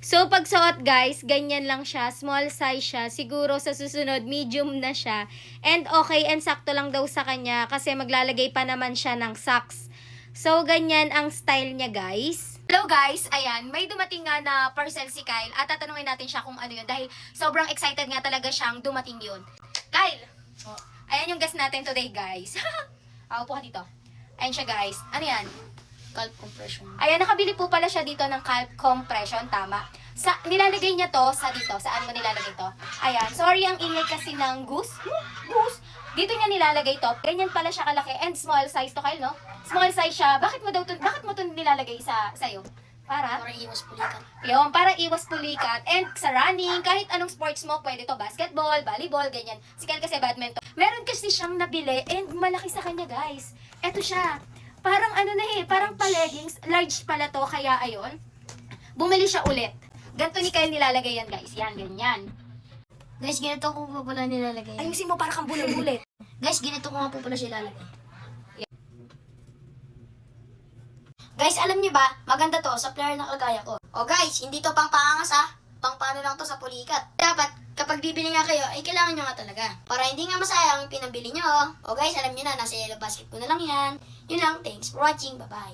So, pag suot guys, ganyan lang siya. Small size siya. Siguro sa susunod, medium na siya. And okay, and sakto lang daw sa kanya kasi maglalagay pa naman siya ng socks. So, ganyan ang style niya guys. Hello guys, ayan, may dumating nga na parcel si Kyle at tatanungin natin siya kung ano yun dahil sobrang excited nga talaga siyang dumating yun. Kyle! Oh, ayan yung guest natin today guys. Upo ka dito. Ayan siya guys. Ano yan? Calf compression. Ayan, nakabili po pala siya dito ng calf compression, tama. Nilalagay niya to sa dito. Saan mo nilalagay to? Ayan, sorry ang ingay kasi ng goose. Goose. Dito niya nilalagay to. Ganyan pala siya kalaki and small size to, Kyle, no? Small size siya. Bakit mo to nilalagay sa'yo? Para iwas pulikat. Yung, para iwas pulikat. And sa running, kahit anong sports mo, pwede to basketball, volleyball, ganyan. Si Kyle kasi badminton. Meron kasi siyang nabili and malaki sa kanya, guys. Eto siya. Parang ano na parang pa-leggings. Large pala to, kaya ayun. Bumili siya ulit. Ganito ni Kyle nilalagay yan, guys. Yan, ganyan. Guys, ganito ko po pala nilalagay. Ayusin mo, para kang bulit-bulit. Guys, ganito ko nga po pala siya ilalagay. Guys, alam niyo ba, maganda to sa player na kagaya ko. O guys, hindi to pang paangas pang paano lang to sa pulikat. Dapat, kapag bibili nga kayo, ay kailangan nyo nga talaga. Para hindi nga masayang yung pinabili nyo. O guys, alam niyo na, nasa yellow basket ko na lang yan. Yun lang, thanks for watching, bye-bye.